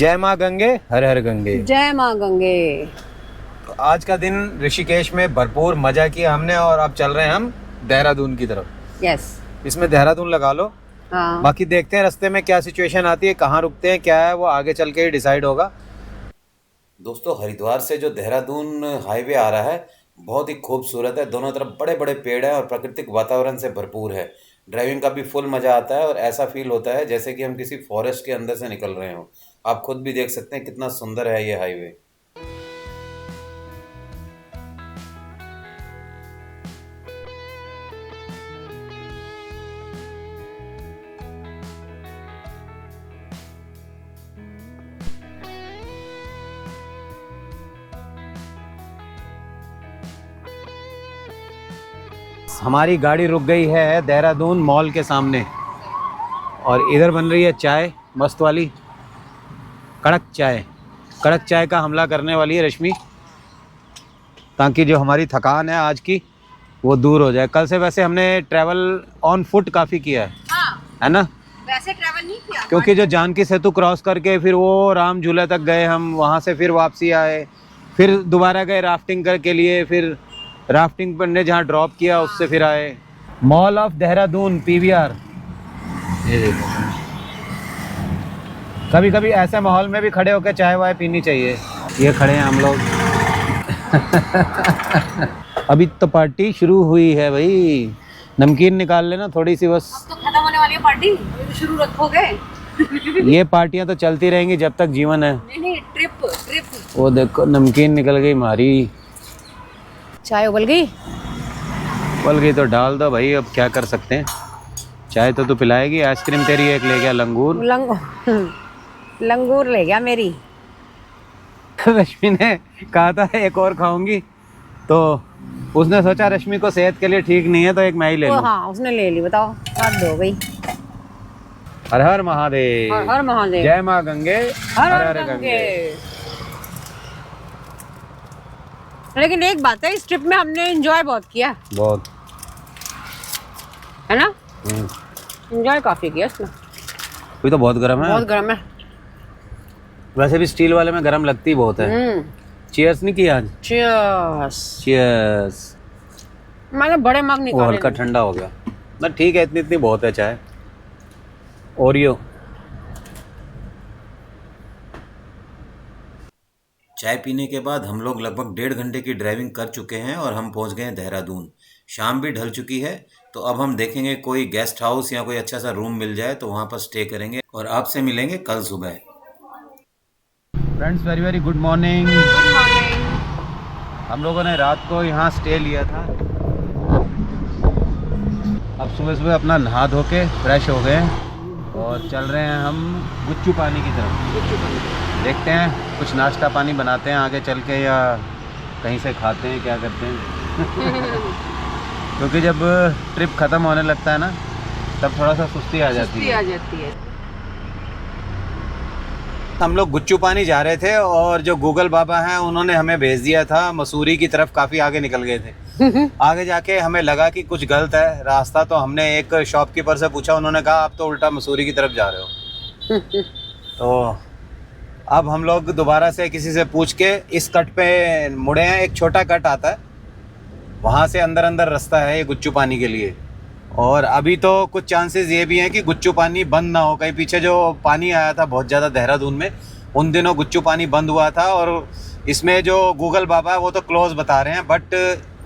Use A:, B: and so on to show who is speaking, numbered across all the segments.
A: जय माँ गंगे, हर हर गंगे।
B: जय माँ गंगे।
A: तो आज का दिन ऋषिकेश में भरपूर मजा किया हमने और अब चल रहे हैं हम देहरादून की तरफ।
B: यस।
A: इसमें देहरादून लगा लो।
B: हाँ।
A: बाकी देखते हैं रास्ते में क्या सिचुएशन आती है, कहाँ रुकते हैं, क्या है वो आगे चल के ही डिसाइड होगा। दोस्तों, हरिद्वार से जो देहरादून हाईवे आ रहा है बहुत ही खूबसूरत है। दोनों तरफ बड़े बड़े पेड़ हैं और प्राकृतिक वातावरण से भरपूर है। ड्राइविंग का भी फुल मज़ा आता है और ऐसा फील होता है जैसे कि हम किसी फॉरेस्ट के अंदर से निकल रहे हों। आप खुद भी देख सकते हैं कितना सुंदर है ये हाईवे। हमारी गाड़ी रुक गई है देहरादून मॉल के सामने और इधर बन रही है चाय मस्त वाली, कड़क चाय। कड़क चाय का हमला करने वाली है रश्मि, ताकि जो हमारी थकान है आज की वो दूर हो जाए। कल से वैसे हमने ट्रैवल ऑन फुट काफ़ी किया है।
B: हाँ,
A: है ना?
B: वैसे ट्रैवल नहीं किया
A: क्योंकि जो जानकी सेतु क्रॉस करके फिर वो राम झूला तक गए हम, वहाँ से फिर वापसी आए, फिर दोबारा गए राफ्टिंग के लिए, फिर राफ्टिंग पर ने जहाँ ड्रॉप किया उससे फिर आए। Mall of Dehradun PVR. ये देखो, कभी कभी ऐसे माहौल में भी खड़े होकर चाय वाय पीनी चाहिए। ये खड़े हैं हम लोग। अभी तो पार्टी शुरू हुई है भाई, नमकीन निकाल लेना थोड़ी सी बस।
B: अब तो खत्म होने वाली है पार्टी, अभी तो शुरू रखोगे।
A: ये पार्टियां तो चलती रहेंगी जब तक जीवन है।
B: नहीं, ट्रिप।
A: वो देखो नमकीन निकल गई हमारी।
B: चाय उबल गई।
A: उबल गई तो डाल दो भाई, अब क्या कर सकते हैं। चाय तो तू पिलाएगी। आइसक्रीम तेरी एक ले गया लंगूर।
B: लंगूर ले गया मेरी।
A: रश्मि ने कहा था एक और खाऊंगी, तो उसने सोचा रश्मि को सेहत के लिए ठीक नहीं है तो एक मैं ही ले लूं।
B: हाँ, उसने ले ली। बताओ, बात हो गई।
A: हर हर महादेव।
B: हर हर महादेव।
A: जय माँ गंगे,
B: हर हर गंगे। लेकिन एक बात है, इस ट्रिप में हमने एंजॉय बहुत किया।
A: बहुत,
B: है ना? एंजॉय काफी किया इसमें।
A: अभी तो बहुत गर्म है।
B: बहुत गर्म है।
A: वैसे भी स्टील वाले में गर्म लगती बहुत है। चीयर्स नहीं किया आज?
B: चीयर्स।
A: चीयर्स।
B: मैंने बड़े मग
A: वो
B: निकाले।
A: हल्का ठंडा हो गया ना, ठीक है, इतनी बहुत है चाय। ओरियो। चाय पीने के बाद हम लोग लगभग 1.5 घंटे की ड्राइविंग कर चुके हैं और हम पहुंच गए हैं देहरादून। शाम भी ढल चुकी है, तो अब हम देखेंगे कोई गेस्ट हाउस या कोई अच्छा सा रूम मिल जाए तो वहां पर स्टे करेंगे और आपसे मिलेंगे कल सुबह। Friends, very very good morning.
B: Good morning.
A: हम लोगों ने रात को यहाँ स्टे लिया था। अब सुबह सुबह अपना नहा धो के फ्रेश हो गए और चल रहे हैं हम गुच्चू पानी की तरफ। देखते हैं कुछ नाश्ता पानी बनाते हैं आगे चल के, या कहीं से खाते हैं, क्या करते हैं। क्योंकि जब ट्रिप ख़त्म होने लगता है ना, तब थोड़ा सा सुस्ती आ जाती है। हम लोग गुच्चू पानी जा रहे थे और जो गूगल बाबा हैं उन्होंने हमें भेज दिया था मसूरी की तरफ। काफ़ी आगे निकल गए थे। आगे जाके हमें लगा कि कुछ गलत है रास्ता, तो हमने एक शॉपकीपर से पूछा, उन्होंने कहा आप तो उल्टा मसूरी की तरफ जा रहे हो। तो अब हम लोग दोबारा से किसी से पूछ के इस कट पे मुड़े हैं। एक छोटा कट आता है, वहाँ से अंदर अंदर रास्ता है ये गुच्चू पानी के लिए। और अभी तो कुछ चांसेस ये भी हैं कि गुच्चू पानी बंद ना हो। कहीं पीछे जो पानी आया था बहुत ज़्यादा देहरादून में, उन दिनों गुच्चू पानी बंद हुआ था और इसमें जो गूगल बाबा है वो तो क्लोज बता रहे हैं, बट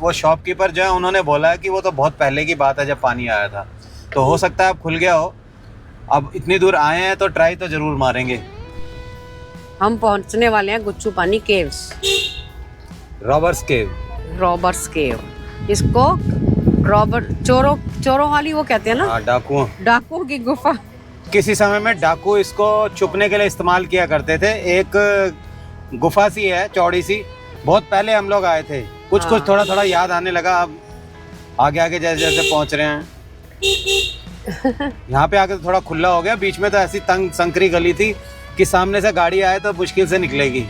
A: वो शॉपकीपर जो है उन्होंने बोला है कि वो तो बहुत पहले की बात है जब पानी आया था। तो हो सकता है अब खुल गया हो। अब इतनी दूर आए हैं तो ट्राई तो ज़रूर मारेंगे।
B: हम पहुंचने वाले हैं गुच्चू पानी केव्स।
A: रॉबर्स केव।
B: रॉबर्स केव, इसको रॉबर्ट चोरों वाली वो कहते हैं ना।
A: हाँ,
B: डाकुओं की गुफा।
A: किसी समय में डाकू इसको छुपने के लिए इस्तेमाल किया करते थे। एक गुफा सी है चौड़ी सी, बहुत पहले हम लोग आए थे। कुछ थोड़ा थोड़ा याद आने लगा। अब आगे आगे जैसे जैसे पहुंच रहे हैं यहाँ पे आके तो थोड़ा खुला हो गया। बीच में तो ऐसी तंग संकरी गली थी कि सामने से गाड़ी आए तो मुश्किल से निकलेगी।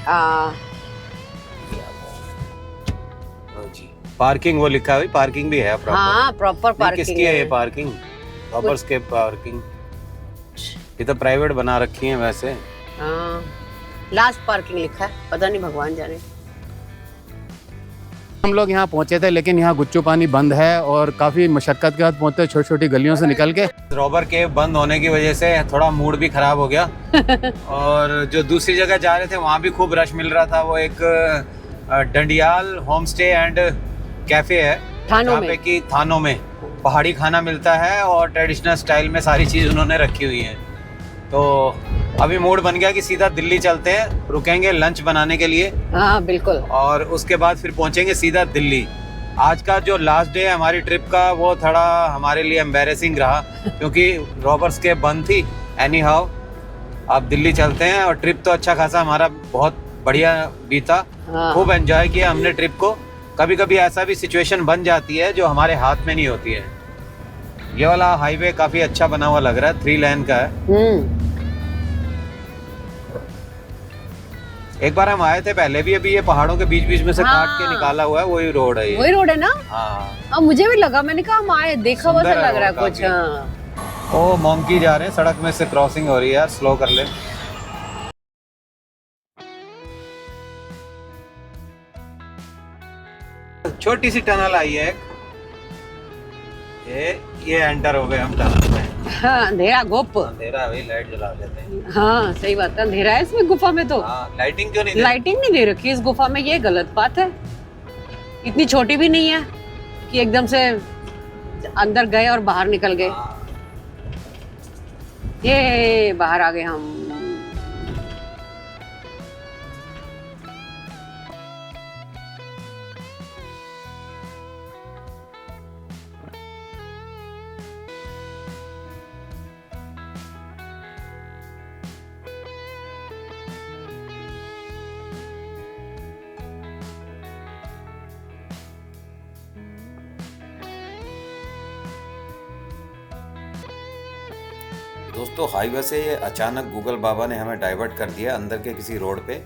A: पार्किंग वो लिखा है, पार्किंग भी है प्रॉपर।
B: हाँ, प्रॉपर पार्किंग।
A: किसकी है ये पार्किंग? रॉबर्स के पार्किंग। ये तो प्राइवेट बना रखी है वैसे।
B: हाँ, लास्ट पार्किंग लिखा है, पता नहीं भगवान जाने।
C: हम लोग यहाँ पहुँचे थे, लेकिन यहाँ गुच्चू पानी बंद है और काफ़ी मशक्क़त के बाद पहुँचते, छोटी छोटी गलियों से निकल के।
A: रॉबर केव बंद होने की वजह से थोड़ा मूड भी खराब हो गया और जो दूसरी जगह जा रहे थे वहाँ भी खूब रश मिल रहा था। वो एक डंडियाल होम स्टे एंड कैफे है
B: थानों में,
A: कि थानों में पहाड़ी खाना मिलता है और ट्रेडिशनल स्टाइल में सारी चीज़ उन्होंने रखी हुई है। तो अभी मूड बन गया कि सीधा दिल्ली चलते हैं, रुकेंगे लंच बनाने के लिए।
B: हाँ बिल्कुल।
A: और उसके बाद फिर पहुंचेंगे सीधा दिल्ली। आज का जो लास्ट डे है हमारी ट्रिप का वो थोड़ा हमारे लिए एम्बैरेसिंग रहा क्योंकि रॉबर्स के बंद थी। एनी हाउ अब दिल्ली चलते हैं और ट्रिप तो अच्छा खासा हमारा बहुत बढ़िया बीता। खूब एंजॉय किया हमने ट्रिप को। कभी कभी ऐसा भी सिचुएशन बन जाती है जो हमारे हाथ में नहीं होती है। ये वाला हाईवे काफी अच्छा बना हुआ लग रहा है, 3 लेन का है। एक बार हम आए थे पहले भी, अभी ये पहाड़ों के बीच बीच में से काट के निकाला हुआ है, वही रोड है ये।
B: वही रोड है ना?
A: हाँ
B: मुझे भी लगा, मैंने कहा हम आए, देखा हुआ सा लग रहा है कुछ। हाँ।
A: ओ मोंकी जा रहे हैं, सड़क में से क्रॉसिंग हो रही है यार, स्लो कर ले। छोटी सी टनल आई है, ये एंटर हो गए हम टनल में।
B: हाँ, अंधेरा गोप,
A: अंधेरा भाई, लाइट जला देते हैं।
B: हाँ सही बात है, अंधेरा है इसमें गुफा में तो।
A: लाइटिंग क्यों नहीं?
B: लाइटिंग नहीं दे रखी इस गुफा में, ये गलत बात है। इतनी छोटी भी नहीं है कि एकदम से अंदर गए और बाहर निकल गए। ये बाहर आ गए हम।
A: दोस्तों हाईवे से ये अचानक गूगल बाबा ने हमें डाइवर्ट कर दिया अंदर के किसी रोड पे,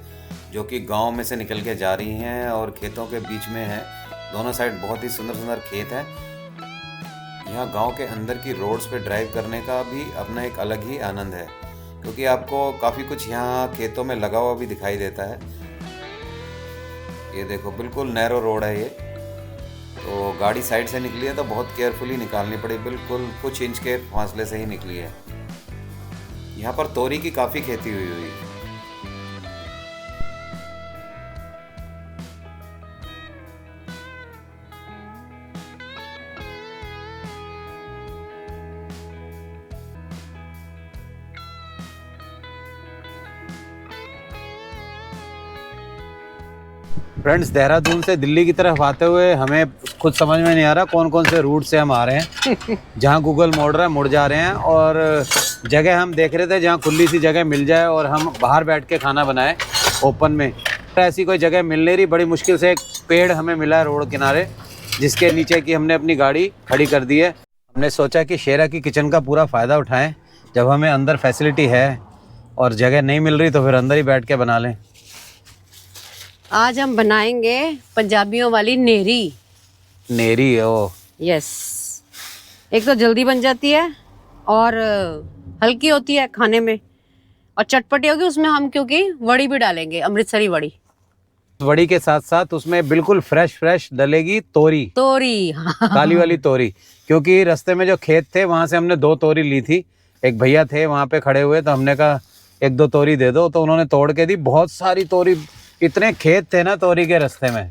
A: जो कि गांव में से निकल के जा रही हैं और खेतों के बीच में है। दोनों साइड बहुत ही सुंदर सुंदर खेत हैं। यहाँ गांव के अंदर की रोड्स पे ड्राइव करने का भी अपना एक अलग ही आनंद है, क्योंकि आपको काफ़ी कुछ यहाँ खेतों में लगा हुआ भी दिखाई देता है। ये देखो बिल्कुल नैरो रोड है ये, तो गाड़ी साइड से निकली है तो बहुत केयरफुली निकालनी पड़ी, बिल्कुल कुछ इंच के फासले से ही निकली है। यहाँ पर तोरी की काफ़ी खेती हुई है। फ्रेंड्स देहरादून से दिल्ली की तरफ आते हुए हमें खुद समझ में नहीं आ रहा कौन कौन से रूट से हम आ रहे हैं। जहाँ गूगल मोड़ रहा है मुड़ जा रहे हैं, और जगह हम देख रहे थे जहाँ खुली सी जगह मिल जाए और हम बाहर बैठ के खाना बनाए ओपन में। ऐसी कोई जगह मिल नहीं रही। बड़ी मुश्किल से एक पेड़ हमें मिला रोड किनारे, जिसके नीचे की हमने अपनी गाड़ी खड़ी कर दी है। हमने सोचा कि शेरा की किचन का पूरा फ़ायदा उठाएं। जब हमें अंदर फैसिलिटी है और जगह नहीं मिल रही तो फिर अंदर ही बैठ के बना लें।
B: आज हम बनाएंगे पंजाबियों वाली नेरी।
A: नेरी ओ
B: यस, एक तो जल्दी बन जाती है और हल्की होती है खाने में, और चटपटी होगी उसमें हम क्योंकि वड़ी भी डालेंगे, अमृतसरी वड़ी।
A: वड़ी के साथ साथ उसमें बिल्कुल फ्रेश डलेगी तोरी काली वाली तोरी, क्योंकि रास्ते में जो खेत थे वहाँ से हमने 2 तोरी ली थी। एक भैया थे वहाँ पे खड़े हुए, तो हमने कहा 1-2 तोरी दे दो, तो उन्होंने तोड़ के दी। बहुत सारी तोरी, इतने खेत थे ना तोरी के रास्ते में।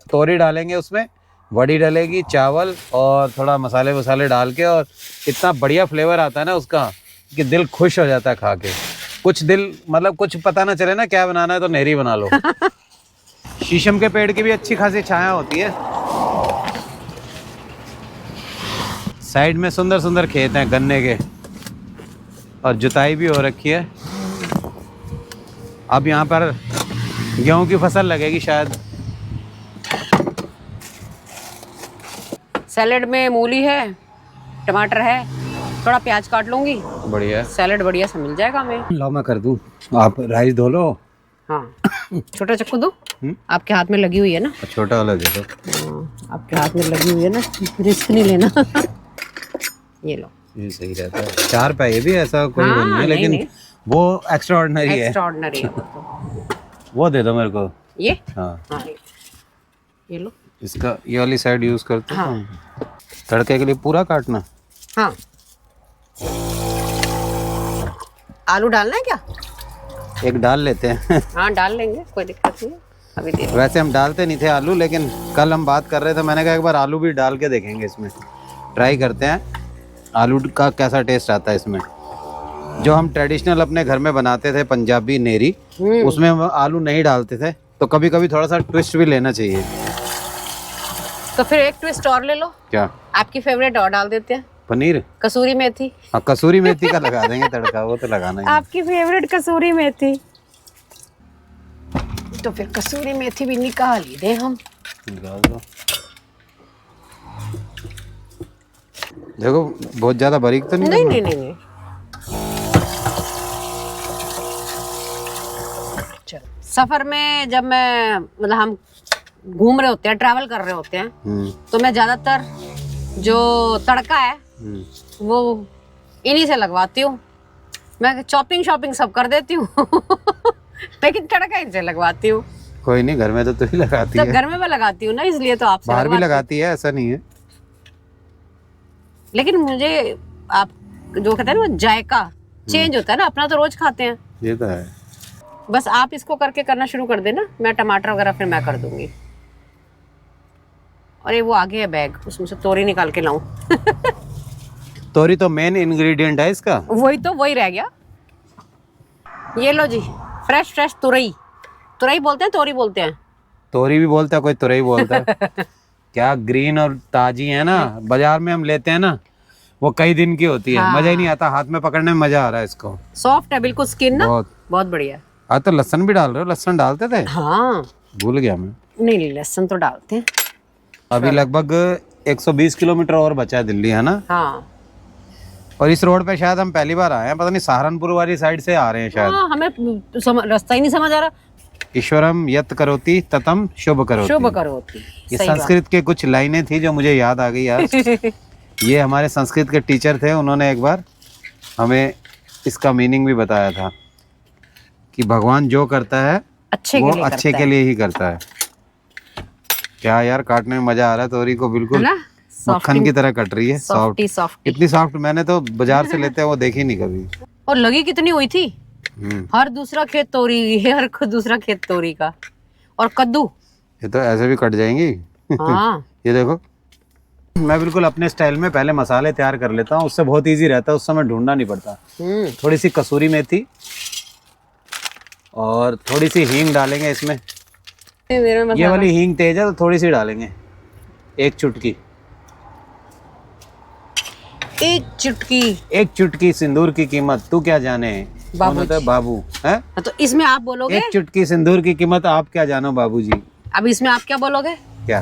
A: तोरी डालेंगे उसमें, वड़ी डलेगी, चावल और थोड़ा मसाले वसाले डाल के, और इतना बढ़िया फ्लेवर आता है ना उसका कि दिल खुश हो जाता है खा के। कुछ दिल मतलब कुछ पता ना चले ना क्या बनाना है तो नेरी बना लो। शीशम के पेड़ की भी अच्छी खासी छाया होती है। साइड में सुंदर सुंदर खेत हैं गन्ने के, और जुताई भी हो रखी है। अब यहाँ पर गेहूं की फसल लगेगी शायद।
B: सैलेड में मूली है, टमाटर है, थोड़ा प्याज काट लूंगी,
A: बढ़िया
B: सैलेड बढ़िया सा मिल जाएगा हमें।
A: लो मैं कर दूं, आप राइस धो लो।
B: हाँ छोटा चक्कू दो, आपके हाथ में लगी हुई है ना।
A: छोटा वाला दे दो।
B: आपके हाथ में लगी हुई है ना, रिस्क नहीं लेना। ये लो।
A: ये सही रहता है। 4 पैसे भी ऐसा कोई वो नहीं है,
B: नहीं,
A: लेकिन
B: नहीं।
A: वो एक्स्ट्रा ऑर्डिनरी है।
B: एक्स्ट्राऑर्डिनरी है वो तो।
A: वो दे दो मेरे को।
B: ये
A: हाँ,
B: हाँ ये लो।
A: इसका ये वाली साइड यूज करते हैं।
B: हाँ।
A: तड़के के लिए पूरा काटना।
B: हाँ, आलू डालना है क्या?
A: एक डाल लेते हैं।
B: हाँ डाल लेंगे, कोई दिक्कत नहीं है। अभी दे दो।
A: वैसे हम डालते नहीं थे आलू, लेकिन कल हम बात कर रहे थे, मैंने कहा एक बार आलू भी डाल के देखेंगे इसमें, ट्राई करते हैं आलू का कैसा टेस्ट आता है इसमें। जो हम ट्रेडिशनल अपने घर में बनाते थे पंजाबी नेरी, उसमें हम आलू नहीं डालते थे, तो कभी कभी थोड़ा सा ट्विस्ट भी लेना चाहिए।
B: तो फिर एक ट्विस्ट और ले लो।
A: क्या?
B: आपकी फेवरेट और डाल देते हैं,
A: पनीर।
B: कसूरी मेथी।
A: हाँ, कसूरी मेथी का लगा देंगे तड़का, वो तो लगाना ही है।
B: आपकी फेवरेट कसूरी मेथी, तो फिर कसूरी मेथी भी निकाल ही दे हम।
A: निकाल दो। देखो बहुत ज्यादा बारीक तो नहीं
B: नहीं
A: करना?
B: नहीं नहीं नहीं। चलो, सफर में जब मैं मतलब हम घूम रहे होते हैं, ट्रैवल कर रहे होते हैं, तो मैं ज्यादातर जो तड़का है वो इन्हीं से लगवाती हूँ। मैं चॉपिंग शॉपिंग सब कर देती हूँ लेकिन तड़का इनसे लगवाती हूँ।
A: कोई नहीं, घर में तो तू ही लगाती
B: तो
A: है।
B: घर में मैं लगाती हूँ ना, इसलिए तो आपसे
A: बाहर भी
B: लगवाती हूँ।
A: लगाती है, ऐसा नहीं है।
B: लेकिन मुझे आप जो कहते हैं ना वो जायका चेंज होता है ना, अपना तो रोज खाते हैं।
A: ये तो है।
B: बस आप इसको करके करना शुरू कर देना, मैं टमाटर वगैरह फिर मैं कर दूंगी। और ये वो आगे है बैग, उसमें से तोरी निकाल के लाऊं
A: तोरी तो मेन इंग्रेडिएंट है इसका।
B: वही तो, वही रह गया। ये लो जी, फ्रेश फ्रेश तुरई। तुरई बोलते हैं, तोरी बोलते हैं।
A: तोरी भी बोलता है, कोई तुरई बोलता है। क्या ग्रीन और ताजी है ना, बाजार में हम लेते हैं ना, वो कई दिन की होती है।
B: हाँ।
A: मजा ही नहीं आता, हाथ में पकड़ने में मजा आ रहा है इसको।
B: सॉफ्ट है बिल्कुल स्किन ना,
A: बहुत।
B: बहुत बढ़िया।
A: आज तो लहसुन भी डाल रहे हो? लहसुन डालते थे?
B: हाँ
A: भूल गया मैं।
B: नहीं नहीं, लहसुन तो डालते हैं।
A: अभी लगभग 120 किलोमीटर और बचा है दिल्ली, है ना?
B: हाँ
A: और इस रोड पे शायद हम पहली बार आए हैं, पता नहीं सहारनपुर वाली साइड से आ रहे हैं शायद।
B: हाँ, हमें रास्ता ही नहीं समझ आ रहा।
A: ईश्वरम यत करोति ततम शुभ करोति।
B: शुभ करोति,
A: ये
B: सही बात।
A: संस्कृत के कुछ लाइनें थी जो मुझे याद आ गई आज। ये हमारे संस्कृत के टीचर थे, उन्होंने एक बार हमें इसका मीनिंग भी बताया था कि भगवान जो करता है
B: अच्छे
A: वो
B: के लिए
A: अच्छे
B: करता
A: के
B: है।
A: लिए ही करता है। क्या यार, काटने में मजा आ रहा है तोरी को,
B: है
A: बिल्कुल
B: ना?
A: मक्खन की तरह कट रही है।
B: Softy
A: soft,
B: softy.
A: इतनी सॉफ्ट मैंने तो बाजार से लेते हैं वो देखी नहीं कभी।
B: और लगी कितनी हुई थी,
A: हम्म,
B: हर दूसरा खेत तोरी, हर दूसरा खेत तोरी का। और कद्दू।
A: ये तो ऐसे भी कट जाएंगी।
B: हाँ
A: ये देखो, मैं बिल्कुल अपने स्टाइल में पहले मसाले तैयार कर लेता हूँ, उससे बहुत इजी रहता है, उस समय ढूंढना नहीं पड़ता। थोड़ी सी कसूरी मेथी और थोड़ी सी हींग डालेंगे इसमें।
B: मेरा
A: ये
B: मसाला।
A: वाली हींग तेज है तो थोड़ी सी डालेंगे, एक चुटकी। एक चुटकी सिंदूर की कीमत तू क्या जाने, कौन होता है बाबू है?
B: तो इसमें आप बोलोगे,
A: एक चुटकी सिंदूर की कीमत आप क्या जानो बाबूजी।
B: अब इसमें आप क्या बोलोगे?
A: क्या?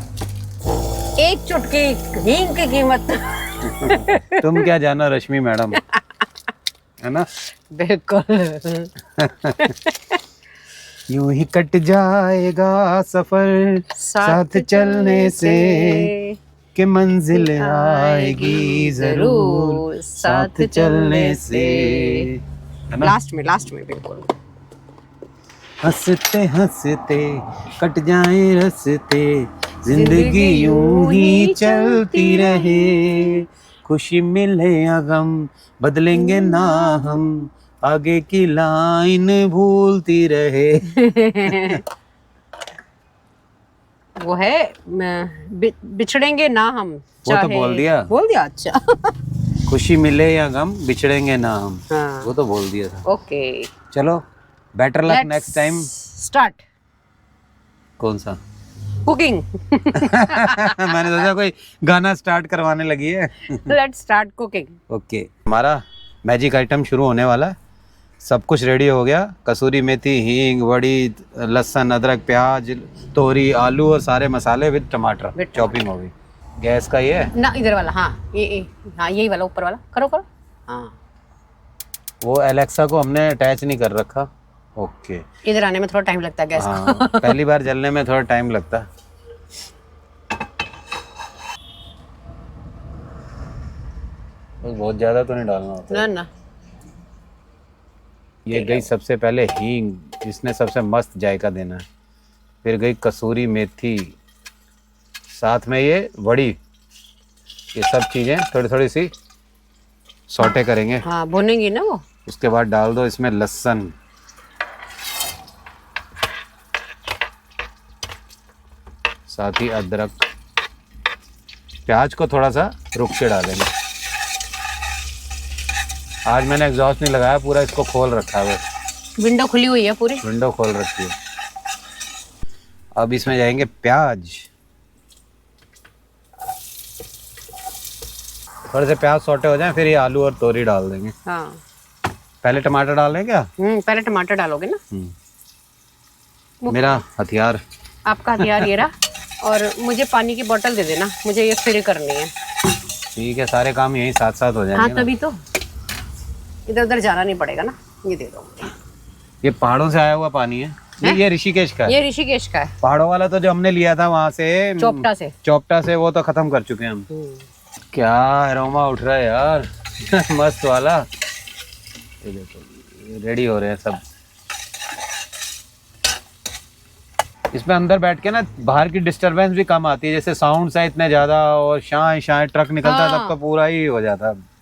B: एक चुटकी हींग की कीमत
A: तुम क्या जानो रश्मि मैडम, है ना?
B: बिल्कुल।
A: यूं ही कट जाएगा सफर साथ चलने से, कि मंजिल आएगी जरूर साथ चलने से, है ना?
B: लास्ट में बिल्कुल।
A: हंसते हंसते कट जाए रस्ते, जिंदगी यूं ही चलती रहे, खुशी मिले या गम बदलेंगे ना हम, आगे की लाइन भूलती रहे।
B: वो है बिछड़ेंगे ना हम,
A: वो तो बोल दिया।
B: अच्छा।
A: खुशी मिले या गम बिछड़ेंगे ना हम,
B: हाँ।
A: वो तो बोल दिया था।
B: ओके,
A: चलो better luck next time.
B: Start
A: कौन सा?
B: कुकिंग।
A: मैंने सोचा कोई गाना स्टार्ट करवाने लगी है।
B: Let's start cooking.
A: ओके, हमारा मैजिक आइटम शुरू होने वाला है। सब कुछ रेडी हो गया, कसूरी मेथी, हींग, बड़ी, लहसुन, अदरक, प्याज, तोरी, आलू और सारे मसाले विद टमाटर चॉपिंग हो गई। गैस का ये है
B: ना, इधर वाला। हाँ ये हाँ यही वाला, ऊपर वाला करो। हाँ,
A: वो एलेक्सा को हमने अटैच नहीं कर रखा। ओके,
B: इधर आने में थोड़ा टाइम लगता है गैस
A: हाँ, पहली बार जलने में थोड़ा टाइम लगता है। बहुत ज़्यादा तो नहीं डालना होता।
B: ना ना।
A: ये गई सबसे पहले हींग, जिसने सबसे मस्त जायका देना है। फिर गई कसूरी मेथी, साथ में ये वड़ी। ये सब चीज़ें थोड़ी थोड़ी सी सौटे करेंगे।
B: हाँ भुनेंगी ना वो।
A: उसके बाद डाल दो इसमें लहसुन, साथ ही अदरक। प्याज को थोड़ा सा रुक के डालेंगे। आज मैंने एग्जॉस्ट नहीं लगाया, पूरा इसको खोल रखा है।
B: विंडो खुली हुई है पूरी।
A: विंडो खोल रखी है। अब इसमें जाएंगे प्याज। थोड़े से प्याज सौटे हो जाएं, फिर ये आलू और तोरी डाल देंगे।
B: हाँ।
A: पहले टमाटर डाल दें क्या?
B: पहले टमाटर डालोगे ना।
A: मेरा हथियार।
B: आपका हथियार ये रहा। और मुझे पानी की बोतल दे देना, मुझे ये फिल करनी है।
A: ठीक है, सारे काम यहीं साथ साथ हो जाएंगे।
B: हाँ तभी तो, इधर उधर जाना नहीं पड़ेगा ना। ये दे दो।
A: ये पहाड़ों से आया हुआ पानी है। ये ऋषिकेश का है।
B: ये ऋषिकेश का है।
A: पहाड़ों वाला तो जो हमने लिया था वहाँ से, चोपटा से, वो तो खत्म कर चुके हैं हम। क्या अरोमा उठ रहा है यार। मस्त वाला। ये देखो रेडी हो रहे हैं सब। इसमें अंदर बैठ के ना बाहर की डिस्टरबेंस भी कम आती है, जैसे साउंड है इतने ज्यादा, और शाय शाय ट्रक निकलता है तब तो पूरा ही हो जाता है।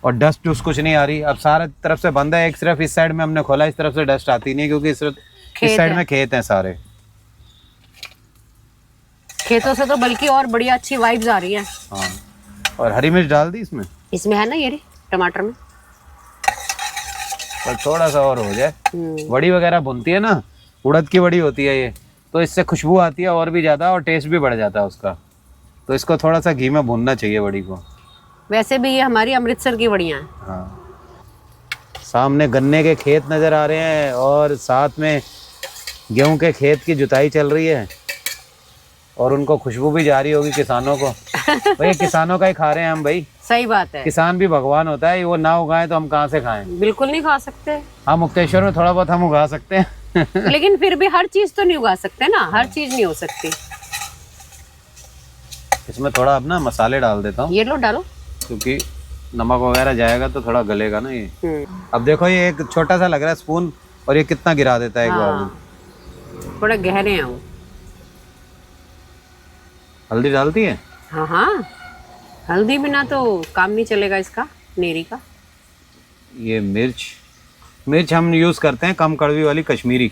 A: और डस्ट उस कुछ नहीं आ रही। अब सारे तरफ से बंद है, एक सिर्फ इस साइड में हमने खोला, इस तरफ से डस्ट आती नहीं, क्योंकि इस साइड में खेत हैं सारे।
B: खेतों से तो बल्कि और बढ़िया अच्छी वाइब्स आ रही है।
A: हाँ, और हरी मिर्च डाल दी इसमें।
B: इसमें है ना ये टमाटर में।
A: और थोड़ा सा और हो जाए। वड़ी वगैरह भुनती है ना, उड़द की वड़ी होती है ये, तो इससे खुशबू आती है और भी ज़्यादा, और टेस्ट भी बढ़ जाता है उसका। तो इसको थोड़ा सा घी में भुनना चाहिए वड़ी को।
B: वैसे भी ये हमारी अमृतसर की वड़ियाँ हैं।
A: हाँ, सामने गन्ने के खेत नज़र आ रहे हैं, और साथ में गेहूं के खेत की जुताई चल रही है, और उनको खुशबू भी जा रही होगी किसानों को। भाई किसानों का ही खा रहे हैं हम भाई।
B: सही बात है।
A: किसान भी भगवान होता है, वो ना उगाए तो हम कहाँ से खाएं।
B: बिल्कुल नहीं खा सकते।
A: हाँ, मुक्तेश्वर में थोड़ा बहुत हम उगा सकते हैं।
B: लेकिन फिर भी हर चीज तो नहीं उगा सकते ना, हर चीज नहीं हो सकती।
A: इसमें थोड़ा अब ना मसाले डाल देता हूँ।
B: ये लो डालो,
A: क्योंकि नमक वगैरह जाएगा तो थोड़ा गलेगा ना ये। अब देखो ये एक छोटा सा लग रहा है स्पून, और ये कितना गिरा देता है एक बार में।
B: थोड़े गहरे हैं वो।
A: हल्दी डालती है?
B: हाँ हाँ, हल्दी बिना तो काम नहीं चलेगा इसका, नेरी का।
A: ये मिर्च हम यूज़ करते हैं कम कड़वी वाली कश्मीरी।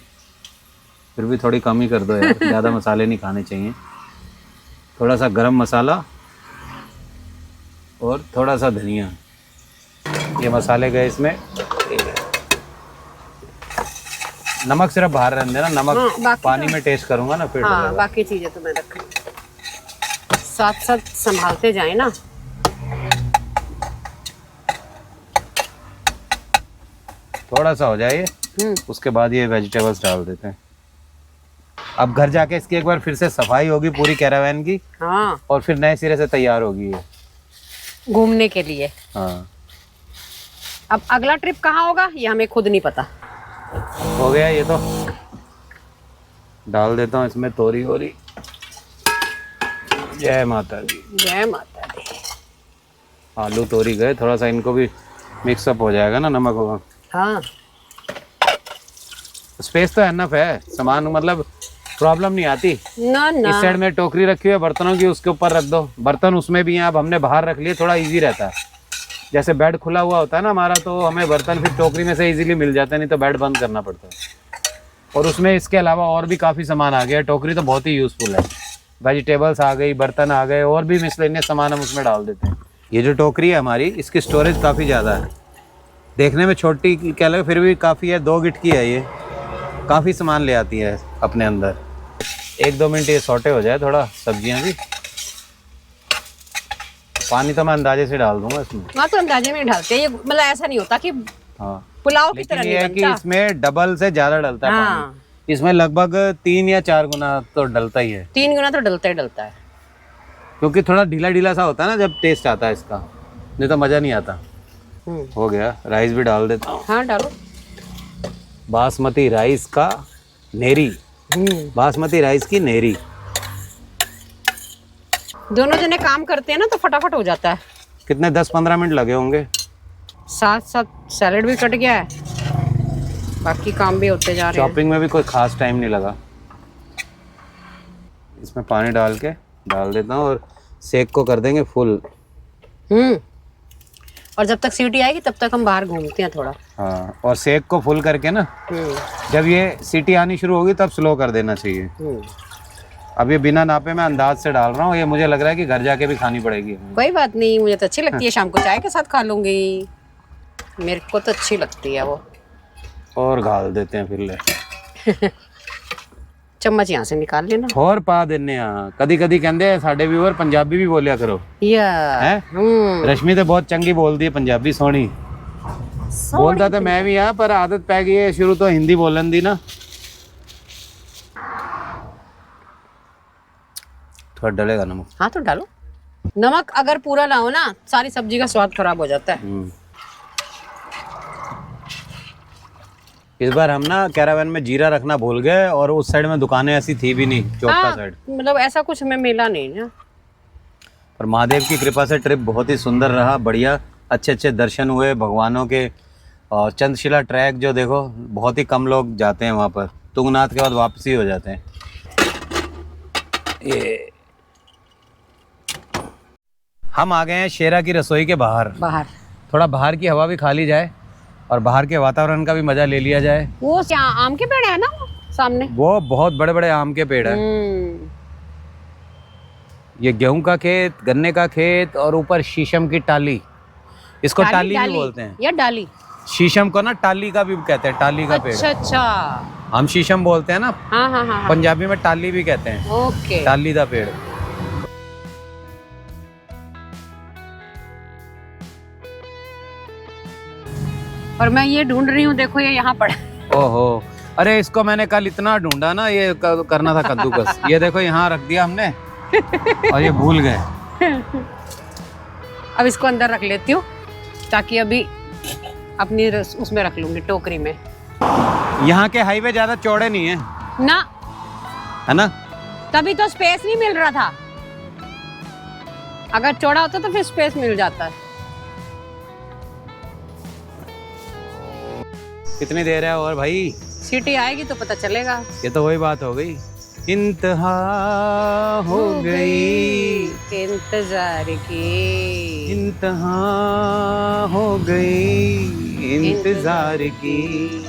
A: फिर भी थोड़ी कम ही कर दो यार, ज़्यादा मसाले नहीं खाने चाहिए। थोड़ा सा गरम मसाला और थोड़ा सा धनिया। ये मसाले गए इसमें। नमक सिर्फ बाहर रहने देना, नमक पानी में टेस्ट करूंगा ना फिर।
B: हाँ, बाकी चीजें तो मैं रख साथ साथ संभालते जाए ना।
A: थोड़ा सा हो जाए, उसके बाद ये वेजिटेबल्स डाल देते हैं। अब घर जाके इसकी एक बार फिर से सफाई होगी पूरी कैरावैन की।
B: हाँ,
A: और फिर नए सिरे से तैयार होगी ये
B: घूमने के लिए।
A: हाँ।
B: अब अगला ट्रिप कहाँ होगा ये हमें खुद नहीं पता।
A: हो गया ये तो। डाल देता हूँ इसमें तोरी वोरी। जय माता दी।
B: जय माता दी।
A: आलू तोरी गए, थोड़ा सा इनको भी मिक्सअप हो जाएगा ना नमक होगा।
B: हाँ,
A: स्पेस तो एनफ है, सामान मतलब प्रॉब्लम नहीं आती।
B: ना ना।
A: इस साइड में टोकरी रखी हुई है बर्तनों की, उसके ऊपर रख दो। बर्तन उसमें भी हैं, अब हमने बाहर रख लिए, थोड़ा इजी रहता है। जैसे बेड खुला हुआ होता है ना हमारा, तो हमें बर्तन फिर टोकरी में से इजीली मिल जाते हैं, नहीं तो बेड बंद करना पड़ता है। और उसमें इसके अलावा और भी काफ़ी सामान आ गया। टोकरी तो बहुत ही यूज़फुल है। वेजिटेबल्स आ गई, बर्तन आ गए, और भी मिसलेनियस सामान हम उसमें डाल देते हैं। ये जो टोकरी है हमारी, इसकी स्टोरेज काफ़ी ज़्यादा है। देखने में छोटी क्या लगे, फिर भी काफ़ी है। 2 गिट की है ये, काफ़ी सामान ले आती है अपने अंदर। 1-2 मिनट ये सौटे हो जाए थोड़ा, सब्जियां भी। पानी तो मैं अंदाजे से डाल दूंगा इसमें।
B: हाँ, तो अंदाजे में डालते हैं ये, मतलब ऐसा नहीं होता कि
A: हाँ
B: पुलाव की तरह
A: ये है
B: नहीं
A: कि
B: बनता।
A: इसमें डबल से ज़्यादा डलता है
B: हाँ।
A: पानी। इसमें लगभग 3 या 4 गुना तो डलता ही है।
B: 3 गुना तो डलता ही डलता है,
A: क्योंकि थोड़ा ढीला ढीला सा होता है ना जब टेस्ट आता है इसका, नहीं तो मज़ा नहीं आता। हो गया, राइस भी डाल देता हूँ।
B: हाँ डालो।
A: बासमती राइस का नेरी। बासमती राइस की नेरी।
B: दोनों जने काम करते हैं ना तो फटाफट हो जाता है।
A: कितने 10-15 मिनट लगे होंगे।
B: साथ साथ सैलेड भी कट गया है, बाकी काम भी होते जा रहे हैं।
A: शॉपिंग में भी कोई खास टाइम नहीं लगा। इसमें पानी डाल देता हूँ और सेक को कर देंगे फुल।
B: और जब तक सीटी आएगी तब तक हम बाहर घूमते हैं थोड़ा।
A: हाँ, और सेक को फुल करके ना, जब ये सीटी आनी शुरू होगी तब स्लो कर देना चाहिए। अब ये बिना नापे मैं अंदाज से डाल रहा हूँ, ये मुझे लग रहा है कि घर जाके भी खानी पड़ेगी।
B: कोई बात नहीं, मुझे तो अच्छी लगती है, शाम को चाय के साथ खा लूंगी, मेरे को तो अच्छी लगती है वो।
A: और गाल देते हैं फिर ले।
B: चम्मच यहाँ से निकाल लेना
A: और पा देने कदी कदी कहते साडे व्यूअर पंजाबी भी बोलिया करो है। रश्मि तो बहुत चंगी बोलती है पंजाबी, सोनी बोलता तो मैं भी हाँ, पर आदत पै गई है शुरू तो हिंदी बोलन दी ना। थोड़ा डलेगा नमक।
B: हाँ तो डालो नमक, अगर पूरा ना हो ना सारी सब्जी का स्वाद खराब हो जाता है।
A: इस बार हम ना कैरावैन में जीरा रखना भूल गए और उस साइड में दुकानें ऐसी थी भी नहीं, चौथा साइड।
B: मतलब ऐसा कुछ हमें मिला नहीं ना।
A: पर महादेव की कृपा से ट्रिप बहुत ही सुंदर रहा, बढ़िया, अच्छे अच्छे दर्शन हुए भगवानों के। और चंद्रशिला ट्रैक जो देखो बहुत ही कम लोग जाते हैं वहाँ पर, तुंगनाथ के बाद वापसी हो जाते हैं। ये हम आ गए हैं शेरा की रसोई के बाहर। थोड़ा बाहर की हवा भी खा ली जाए और बाहर के वातावरण का भी मजा ले लिया जाए।
B: वो क्या आम के पेड़ है ना सामने? वो
A: बहुत बड़े बड़े आम के पेड़ है। ये गेहूं का खेत, गन्ने का खेत और ऊपर शीशम की टाली, इसको टाली भी बोलते हैं।
B: या डाली,
A: शीशम को ना टाली का भी कहते हैं, टाली का पेड़।
B: अच्छा,
A: हम शीशम बोलते हैं ना।
B: हाँ।
A: पंजाबी में टाली भी कहते हैं।
B: ओके,
A: टाली का पेड़।
B: और मैं ये ढूंढ रही हूँ, देखो ये यहाँ पड़ा।
A: ओहो, अरे इसको मैंने कल इतना ढूंढा ना, ये करना था कद्दूकस। ये देखो यहाँ रख दिया हमने और ये भूल गए।
B: अब इसको अंदर रख लेती हूँ ताकि अभी अपनी उसमें रख लूंगी, टोकरी में।
A: यहाँ के हाईवे ज्यादा चौड़े नहीं है
B: ना,
A: है ना?
B: तभी तो स्पेस नहीं मिल रहा था, अगर चौड़ा होता तो फिर स्पेस मिल जाता है।
A: कितनी देर है और भाई?
B: सीटी आएगी तो पता चलेगा।
A: ये तो वही बात हो गई, इंतहा हो गई
B: इंतजार की,
A: इंतहा हो गई इंतजार की,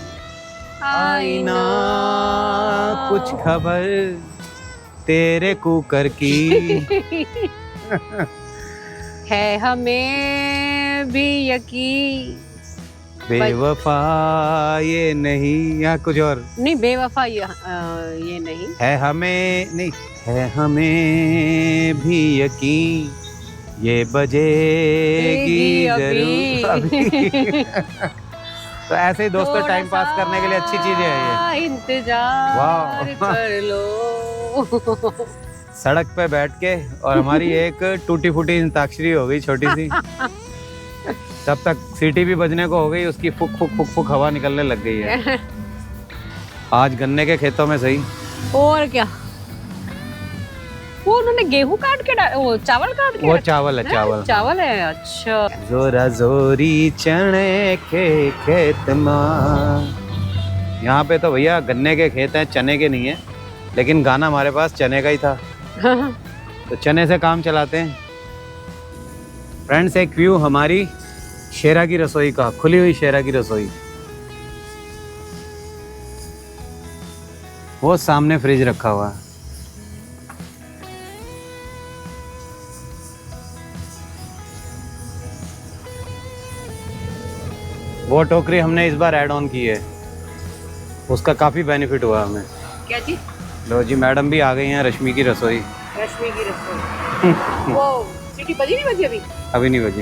A: आईना कुछ खबर तेरे कुकर की।
B: है हमें भी यकीन,
A: बेवफा ये नहीं, या कुछ और
B: नहीं, बेवफा ये नहीं
A: है, हमें नहीं है, हमें भी यकीन ये बजेगी जरूर अभी। तो ऐसे ही दोस्तों टाइम पास करने के लिए अच्छी चीज है ये।
B: इंतजार कर लो।
A: सड़क पे बैठ के, और हमारी एक टूटी फूटी अंताक्षरी हो गई छोटी सी। तब तक सीटी भी बजने को हो गई, उसकी फुक फुक फुक फुक हवा निकलने लग गई है। आज गन्ने के खेतों में सही।
B: और क्या, वो उन्होंने गेहूं काट के वो चावल काट के,
A: वो चावल है,
B: चावल है। अच्छा,
A: जोरा जोरी चने के खेत मां। यहाँ पे तो भैया गन्ने के खेत हैं, चने के नहीं है, लेकिन गाना हमारे पास चने का ही था। तो चने से काम चलाते हैं। फ्रेंड्स, एक व्यू हमारी शेरा की रसोई का, खुली हुई शेरा की रसोई। वो सामने फ्रिज रखा हुआ है। वो टोकरी हमने इस बार ऐड ऑन की है, उसका काफी बेनिफिट हुआ हमें।
B: क्या जी?
A: लो जी, मैडम भी आ गई हैं, रश्मि की रसोई।
B: रश्मि की रसोई। वो सीटी बजी नहीं बजी अभी?
A: अभी नहीं बजी।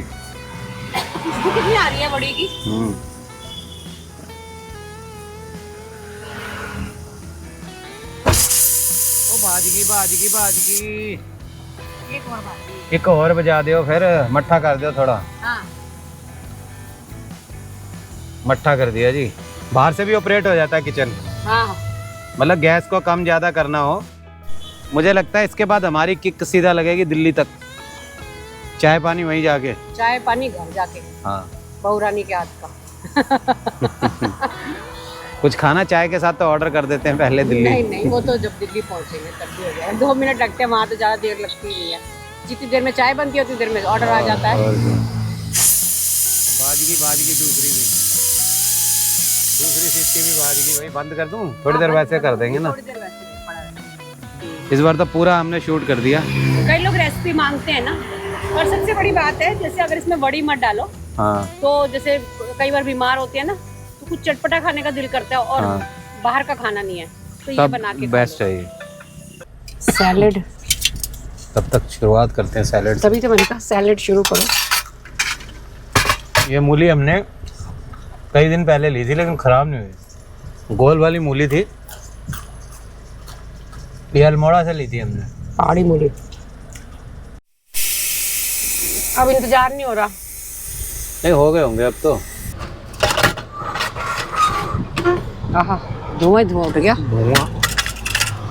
B: इसको कितनी आ रही है बड़ी की?
A: ओ बाजगी बाजगी बाजगी,
B: एक और बात,
A: एक और बजा दियो, फिर मट्ठा कर दियो थोड़ा।
B: हाँ,
A: मट्ठा कर दिया जी। बाहर से भी ऑपरेट हो जाता है किचन।
B: हाँ,
A: मतलब गैस को कम ज़्यादा करना हो। मुझे लगता है इसके बाद हमारी किक सीधा लगेगी दिल्ली तक। चाय पानी वहीं जाके।
B: चाय पानी घर जाके,
A: हाँ
B: बहू रानी के हाथ का।
A: कुछ खाना चाय के साथ तो ऑर्डर कर देते हैं पहले दिल्ली।
B: नहीं नहीं, वो तो जब दिल्ली पहुंचेंगे तब भी हो जाएगा। 2 मिनट लगते हैं वहाँ, तो ज़्यादा देर लगती नहीं है। जितनी देर में चाय बनती है उतनी देर में ऑर्डर आ जाता है।
A: बाजगी दूसरी सीटी भी बाजगी। वही बंद कर दूं, थोड़ी देर वैसे कर देंगे ना।
B: थोड़ी देर वैसे पड़ा रहेगा।
A: इस बार तो पूरा हमने शूट कर दिया।
B: कई लोग रेसिपी मांगते हैं ना, और सबसे बड़ी बात है जैसे अगर इसमें बड़ी मत डालो,
A: हाँ
B: तो जैसे कई बार बीमार होते हैं ना, तो कुछ चटपटा खाने का दिल करता है और
A: हाँ।
B: बाहर का खाना नहीं है, तो ये
A: तब
B: बना के
A: बेस्ट है ये।
B: सैलेड।
A: तब तक शुरुआत करते हैं सैलेड से।
B: तभी तो मैंने कहा सैलेड शुरू करो।
A: ये मूली हमने कई दिन पहले ली थी लेकिन ख़राब नहीं हुई। गोल वाली मूली थी, ये अल्मोड़ा से ली थी हमने।
B: पहाड़ी मूली। अब इंतजार नहीं हो रहा।
A: नहीं हो गए होंगे अब तो।
B: आहा, धुआं धुआं उठ गया।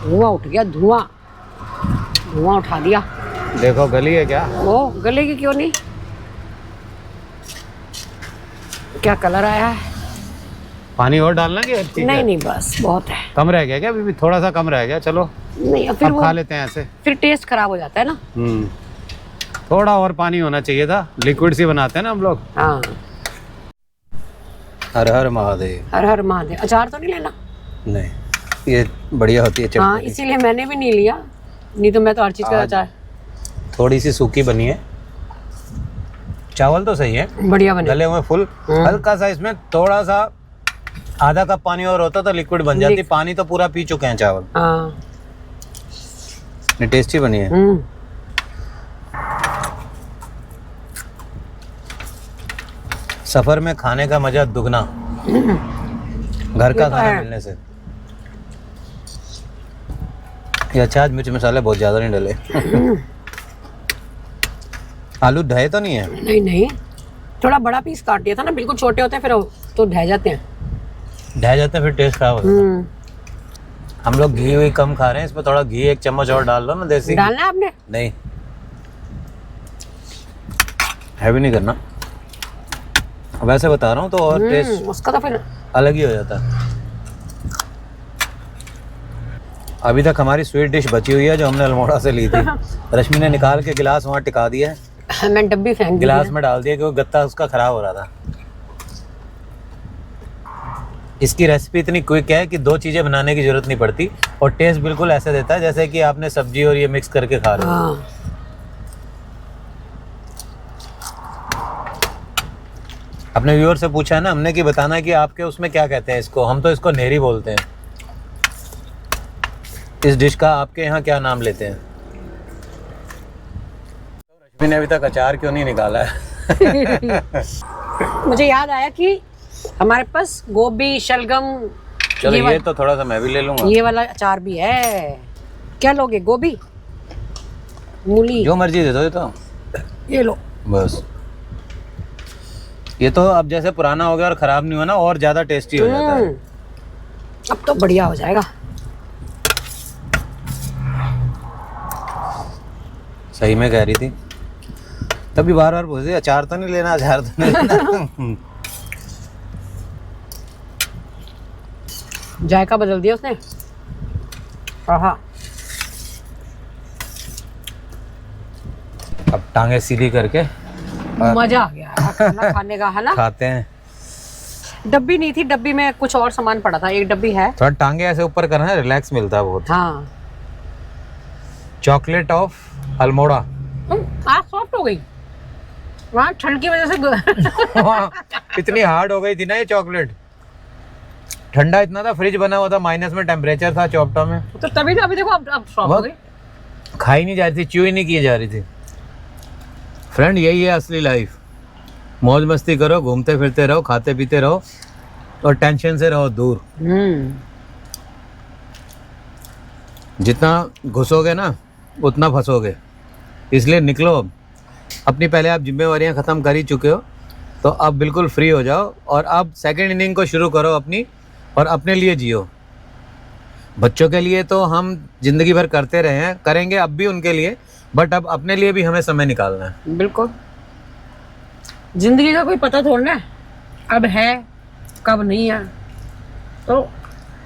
B: धुआं उठ गया, धुआं उठा दिया।
A: देखो गली है क्या?
B: ओ गलेगी क्यों नहीं? क्या कलर आया है?
A: पानी और डालना कि ठीक
B: नहीं
A: है?
B: नहीं बस बहुत है।
A: कम रह गया क्या? अभी भी थोड़ा सा कम रह गया। चलो
B: नहीं अब फिर
A: अब
B: वो
A: खा लेते हैं ऐसे।
B: फिर टेस्ट खराब हो जाता है ना।
A: थोड़ा और पानी होना चाहिए था। लिक्विड सी बनाते हैं ना हम लोग।
B: हाँ।
A: हर हर महादेव।
B: हर हर महादेव। अचार तो नहीं लेना?
A: नहीं, ये बढ़िया होती है
B: हाँ
A: चटनी।
B: इसीलिए मैंने भी नहीं लिया, नहीं तो मैं तो हर चीज का अचार।
A: थोड़ी सी सूखी बनी है। चावल तो सही है,
B: बढ़िया बने।
A: गले हुए फुल। हल्का सा इसमें थोड़ा सा आधा कप पानी और होता तो लिक्विड बन जाती। पानी तो पूरा पी चुके हैं चावल।
B: हाँ
A: टेस्टी बनी है। सफर में खाने का मजा दुगना घर का खाना मिलने से। ये अच्छा आज मिर्च मसाले बहुत ज्यादा नहीं डले। आलू ढहे तो नहीं है?
B: नहीं नहीं, थोड़ा बड़ा पीस काट दिया था ना, बिल्कुल छोटे होते हैं फिर तो ढह जाते हैं।
A: ढह जाते हैं फिर टेस्ट खराब हो जाता है। हम लोग घी हुई कम खा रहे हैं, इसमें थोड़ा घी 1 चम्मच और डाल लो ना देसी।
B: डालना है आपने?
A: नहीं, हैवी नहीं करना। वैसे बता रहा हूँ तो और टेस्ट
B: उसका तो फिर
A: अलग ही हो जाता है। अभी तक हमारी स्वीट डिश बची हुई है जो हमने अल्मोड़ा से ली थी। रश्मि ने निकाल के गिलास वहाँ टिका दिया है।
B: मैं डब्बी फेंक दी
A: गिलास
B: है।
A: में डाल दिया क्योंकि गत्ता उसका खराब हो रहा था। इसकी रेसिपी इतनी क्विक है कि 2 चीजें बनाने की जरूरत नहीं पड़ती और टेस्ट बिल्कुल ऐसे देता है जैसे कि आपने सब्जी और ये मिक्स करके खा रहे हो।
B: हाँ।
A: अपने व्यूअर से पूछा है ना हमने कि बताना है कि आपके उसमें क्या कहते हैं इसको। हम तो इसको नेरी बोलते हैं। इस डिश का आपके यहाँ क्या नाम लेते हैं? रश्मि ने अभी तक अचार क्यों नहीं निकाला है?
B: मुझे याद आया कि हमारे पास गोभी शलगम,
A: चलो ये तो थोड़ा सा मैं भी ले लूंगा।
B: ये वाला अचार भी है। क्या लोगे? गोभी, मूली,
A: जो मर्जी दे दो। ये तो
B: ये लो
A: बस। ये तो अब जैसे पुराना हो गया और खराब नहीं हुआ ना, और ज्यादा टेस्टी हो जाता है।
B: अब तो बढ़िया हो जाएगा।
A: सही में कह रही थी तभी बार बार पूछ रही अचार तो नहीं लेना, अचार तो नहीं लेना।
B: जायका बदल दिया उसने। आहा।
A: अब टांगे सीधी करके
B: मजा आ गया खाना खाने का, है ना?
A: खाते हैं।
B: डब्बी नहीं थी, डब्बी में कुछ और सामान पड़ा था। एक डब्बी है।
A: थोड़ा टांगे ऐसे ऊपर करना है, रिलैक्स मिलता है बहुत।
B: हाँ।
A: Chocolate of Almora.
B: आज सॉफ्ट हो गई वहाँ ठंड की वजह से।
A: इतनी हार्ड हो गई थी ना ये चॉकलेट। ठंडा इतना था, फ्रिज बना हुआ था, माइनस में टेम्परेचर था चौपटा में।
B: तो तभी तो अभी देखो अब सॉफ्ट हो गई।
A: खाई नहीं जा रही थी, च्यू ही नहीं की जा रही थी। फ्रेंड यही है असली लाइफ। मौज मस्ती करो, घूमते फिरते रहो, खाते पीते रहो और टेंशन से रहो दूर। जितना घुसोगे ना उतना फंसोगे, इसलिए निकलो। अपनी पहले आप जिम्मेवारियां ख़त्म कर ही चुके हो तो अब बिल्कुल फ्री हो जाओ और अब सेकंड इनिंग को शुरू करो अपनी, और अपने लिए जियो। बच्चों के लिए तो हम जिंदगी भर करते रहे हैं, करेंगे अब भी उनके लिए, बट अब अपने लिए भी हमें समय निकालना है।
B: बिल्कुल, जिंदगी का कोई पता थोड़ा है, अब है कब नहीं है, तो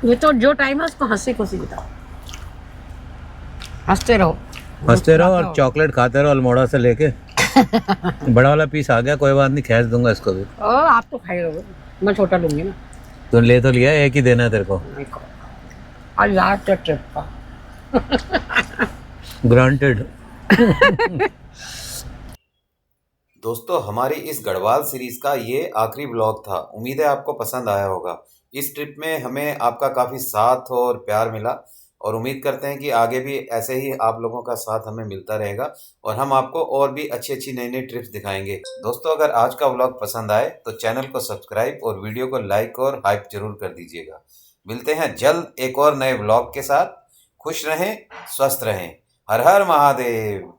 B: ये तो जो टाइम है उसको हंसी खुशी बिताओ, हंसते रहो
A: और चॉकलेट खाते रहो अल्मोड़ा से लेके। बड़ा वाला पीस आ गया, कोई बात नहीं, खैस दूंगा इसको भी।
B: आप तो खाए रहोगे, मैं छोटा लूंगी ना।
A: तो ले तो लिया, एक ही देना है तेरे को।
B: आज लास्ट ट्रिप का
A: ग्रांटेड। दोस्तों, हमारी इस गढ़वाल सीरीज का ये आखिरी ब्लॉग था। उम्मीद है आपको पसंद आया होगा। इस ट्रिप में हमें आपका काफ़ी साथ और प्यार मिला और उम्मीद करते हैं कि आगे भी ऐसे ही आप लोगों का साथ हमें मिलता रहेगा और हम आपको और भी अच्छी अच्छी नई नई ट्रिप्स दिखाएंगे। दोस्तों, अगर आज का व्लॉग पसंद आए तो चैनल को सब्सक्राइब और वीडियो को लाइक और हाइप जरूर कर दीजिएगा। मिलते हैं जल्द एक और नए व्लॉग के साथ। खुश रहें, स्वस्थ रहें। हर हर महादेव।